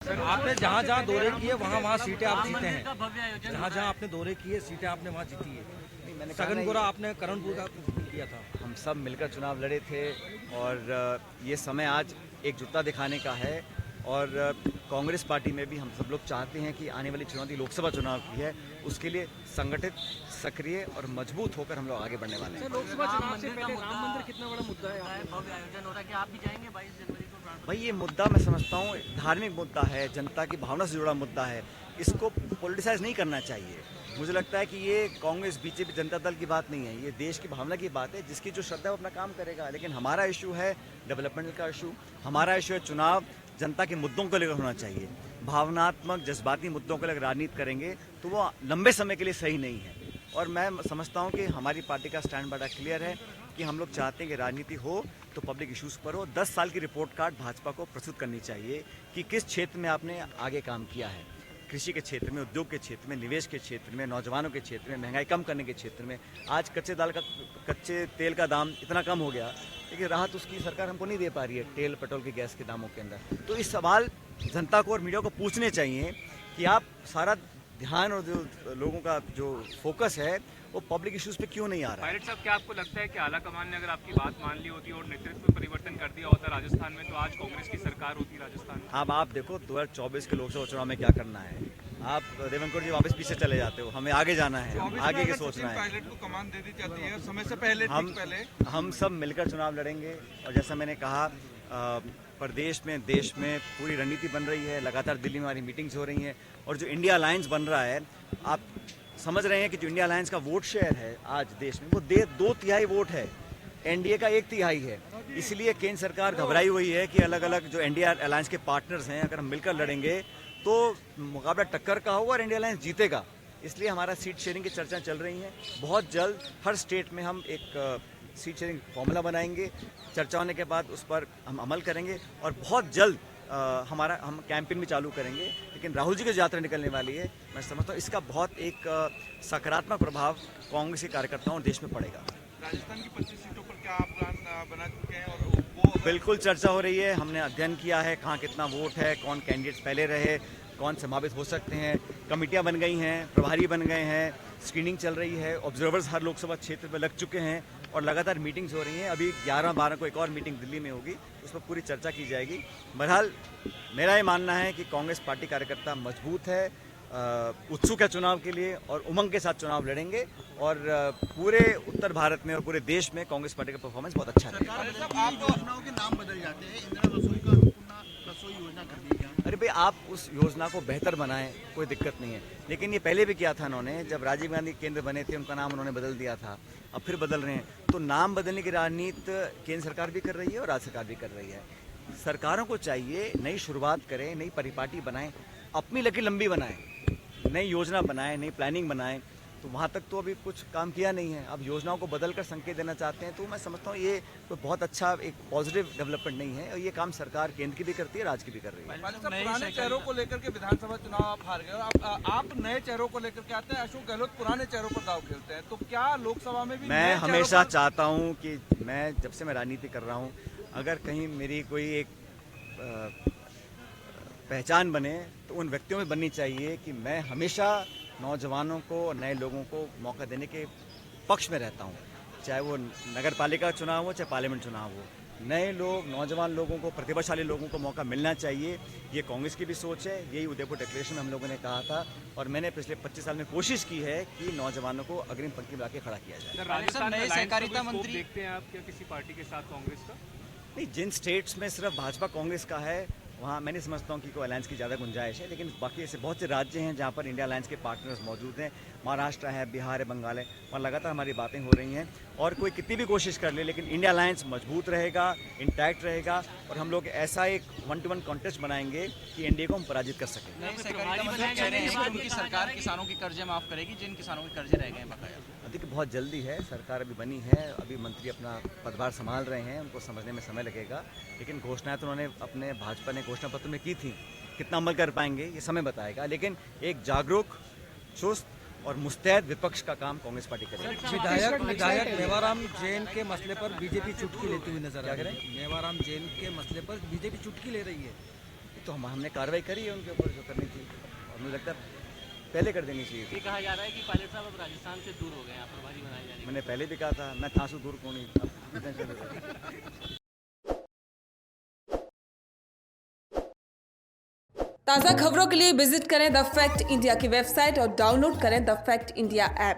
Sir आपने जहाँ जहाँ दौरे किए वहाँ वहाँ सीटें आप जीते हैं। जहाँ जहाँ आपने दौरे किए सीटें आपने वहाँ जीती है। मैंने सगन गोरा आपने करणपुर का किया था। हम सब मिलकर चुनाव लड़े थे और ये समय आज एकजुटता दिखाने का है। और कांग्रेस पार्टी में भी हम सब लोग चाहते हैं कि आने वाली चुनौती लोकसभा चुनाव की है, उसके लिए संगठित, सक्रिय और मजबूत होकर हम लोग आगे बढ़ने वाले हैं। लोकसभा चुनाव से पहले राम मंदिर कितना बड़ा मुद्दा है? भव्य आयोजन हो रहा है कि आप भी जाएंगे 22 जनवरी को? भाई ये मुद्दा मैं समझता हूँ धार्मिक मुद्दा है, जनता की भावना से जुड़ा मुद्दा है, इसको पॉलिटिसाइज नहीं करना चाहिए। मुझे लगता है कि ये कांग्रेस बीजेपी जनता दल की बात नहीं है, ये देश की भावना की बात है। जिसकी जो श्रद्धा है वो अपना काम करेगा, लेकिन हमारा इशू है डेवलपमेंट का इशू, हमारा इशू है चुनाव जनता के मुद्दों को लेकर होना चाहिए। भावनात्मक जज्बाती मुद्दों को लेकर राजनीति करेंगे तो वो लंबे समय के लिए सही नहीं है। और मैं समझता हूँ कि हमारी पार्टी का स्टैंड बड़ा क्लियर है कि हम लोग चाहते हैं कि राजनीति हो तो पब्लिक इश्यूज पर हो। 10 साल की रिपोर्ट कार्ड भाजपा को प्रस्तुत करनी चाहिए कि किस क्षेत्र में आपने आगे काम किया है, कृषि के क्षेत्र में, उद्योग के क्षेत्र में, निवेश के क्षेत्र में, नौजवानों के क्षेत्र में, महंगाई कम करने के क्षेत्र में। आज कच्चे तेल का दाम इतना कम हो गया, लेकिन राहत उसकी सरकार हमको नहीं दे पा रही है तेल पेट्रोल के गैस के दामों के अंदर। तो इस सवाल जनता को और मीडिया को पूछने चाहिए कि आप सारा ध्यान और जो लोगों का जो फोकस है वो पब्लिक इश्यूज पे क्यों नहीं आ रहा है। पायलट साहब, क्या आपको लगता है कि आला कमान ने अगर आपकी बात मान ली होती और नेतृत्व में परिवर्तन कर दिया होता राजस्थान में, तो आज कांग्रेस की सरकार होती राजस्थान में? अब आप देखो 2024 के लोकसभा चुनाव में क्या करना है। आप देवेंद्र जी वापस पीछे चले जाते हो, हमें आगे जाना है, आगे की सोचना है। पायलट को कमान दे दी जाती है समय से पहले, हम सब मिलकर चुनाव लड़ेंगे। और जैसा मैंने कहा, प्रदेश में, देश में पूरी रणनीति बन रही है, लगातार दिल्ली में हमारी मीटिंग्स हो रही हैं। और जो इंडिया अलायंस बन रहा है, आप समझ रहे हैं कि जो इंडिया अलायंस का वोट शेयर है आज देश में, वो 2/3 वोट है, एनडीए का 1/3 है। इसलिए केंद्र सरकार घबराई हुई है कि अलग अलग जो इंडिया अलायंस के पार्टनर्स हैं, अगर हम मिलकर लड़ेंगे तो मुकाबला टक्कर का होगा और इंडिया अलायंस जीतेगा। इसलिए हमारा सीट शेयरिंग की चर्चा चल रही हैं। बहुत जल्द हर स्टेट में हम एक सीट शेयरिंग फॉर्मूला बनाएंगे, चर्चा होने के बाद उस पर हम अमल करेंगे। और बहुत जल्द हम कैंपेन भी चालू करेंगे। लेकिन राहुल जी की जो यात्रा निकलने वाली है, मैं समझता हूँ इसका बहुत एक सकारात्मक प्रभाव कांग्रेस के कार्यकर्ताओं और देश में पड़ेगा। राजस्थान की 25 सीटों पर क्या आप प्लान बना चुके हैं? और वो बिल्कुल चर्चा हो रही है, हमने अध्ययन किया है कहाँ कितना वोट है, कौन कैंडिडेट्स पहले रहे, कौन संभावित हो सकते हैं। कमेटियाँ बन गई हैं, प्रभारी बन गए हैं, स्क्रीनिंग चल रही है, ऑब्जर्वर्स हर लोकसभा क्षेत्र में लग चुके हैं और लगातार मीटिंग्स हो रही हैं। अभी 11-12 को एक और मीटिंग दिल्ली में होगी, उस पर पूरी चर्चा की जाएगी। बहरहाल मेरा ये मानना है कि कांग्रेस पार्टी कार्यकर्ता मजबूत है, उत्सुक है चुनाव के लिए और उमंग के साथ चुनाव लड़ेंगे। और पूरे उत्तर भारत में और पूरे देश में कांग्रेस पार्टी का परफॉर्मेंस बहुत अच्छा रहेगा। आप योजनाओं के नाम बदल जाते हैं, इंदिरा रसोई का पुनः रसोई योजना कर दी गया। अरे भाई, आप उस योजना को बेहतर बनाएं, कोई दिक्कत नहीं है। लेकिन ये पहले भी किया था उन्होंने, जब राजीव गांधी केंद्र बने थे उनका नाम उन्होंने बदल दिया था, अब फिर बदल रहे हैं। तो नाम बदलने की राजनीति केंद्र सरकार भी कर रही है और राज्य सरकार भी कर रही है। सरकारों को चाहिए नई शुरुआत करें, नई परिपाटी बनाएं, अपनी लकीर लंबी बनाएं, नई योजना बनाएं, नई प्लानिंग बनाएं। तो वहाँ तक तो अभी कुछ काम किया नहीं है, अब योजनाओं को बदलकर संकेत देना चाहते हैं। तो मैं समझता हूँ ये कोई बहुत अच्छा एक पॉजिटिव डेवलपमेंट नहीं है, और ये काम सरकार केंद्र की भी करती है, राज्य की भी कर रही है। पुराने चेहरों को लेकर के विधानसभा चुनाव आप हार गए और आप नए चेहरों को लेकर के आते हैं। अशोक गहलोत पुराने चेहरों पर दाव खेलते हैं, तो क्या लोकसभा में भी मैं हमेशा चाहता हूँ कि मैं जब से मैं राजनीति कर रहा हूँ, अगर कहीं मेरी कोई एक पहचान बने तो उन व्यक्तियों में बननी चाहिए कि मैं हमेशा नौजवानों को और नए लोगों को मौका देने के पक्ष में रहता हूँ। चाहे वो नगर पालिका चुनाव हो, चाहे पार्लियामेंट चुनाव हो, नए लोग, नौजवान लोगों को, प्रतिभाशाली लोगों को मौका मिलना चाहिए। ये कांग्रेस की भी सोच है, यही उदयपुर डिक्लेरेशन में हम लोगों ने कहा था। और मैंने पिछले 25 साल में कोशिश की है कि नौजवानों को अग्रिम पंक्ति में लाके खड़ा किया जाए। राजस्थान में सहकारिता मंत्री देखते हैं आप क्या किसी पार्टी के साथ कांग्रेस का? नहीं, जिन स्टेट्स में सिर्फ भाजपा कांग्रेस का है वहाँ मैं नहीं समझता हूँ कि कोई अलायंस की ज़्यादा गुंजाइश है। लेकिन बाकी ऐसे बहुत से राज्य हैं जहाँ पर इंडिया अलायंस के पार्टनर्स मौजूद हैं, महाराष्ट्र है, बिहार है, बंगाल है, वहाँ लगातार हमारी बातें हो रही हैं। और कोई कितनी भी कोशिश कर ले, लेकिन इंडिया अलायंस मजबूत रहेगा, इंटैक्ट रहेगा, और हम लोग ऐसा एक 1-to-1 कॉन्टेस्ट बनाएंगे कि एनडीए को हम पराजित कर सकें। उनकी सरकार किसानों के कर्जे माफ करेगी जिन किसानों के कर्जे रह गए हैं बकाया। देखिए, बहुत जल्दी है, सरकार अभी बनी है, अभी मंत्री अपना पदभार संभाल रहे हैं, उनको समझने में समय लगेगा। लेकिन घोषणाएं तो उन्होंने अपने भाजपा ने घोषणा पत्र में की थी, कितना अमल कर पाएंगे ये समय बताएगा। लेकिन एक जागरूक, चुस्त और मुस्तैद विपक्ष का काम कांग्रेस पार्टी करेगी। विधायक मेवाराम जैन के मसले पर बीजेपी चुटकी लेती हुई नजर आ रही है। मेवाराम जैन के मसले पर बीजेपी चुटकी ले रही है। तो हमने कार्रवाई करी है उनके ऊपर जो करनी थी, और मुझे लगता है पहले कर देनी चाहिए थी। ये कहा जा रहा है कि पायलट साहब अब राजस्थान से दूर हो गए हैं, आतंकवादी बनाए जा रहे हैं। मैंने पहले भी कहा था, मैं था से दूर कौन नहीं, अब कितने चले। ताज़ा खबरों के लिए विजिट करें द फैक्ट इंडिया की वेबसाइट और डाउनलोड करें द फैक्ट इंडिया ऐप।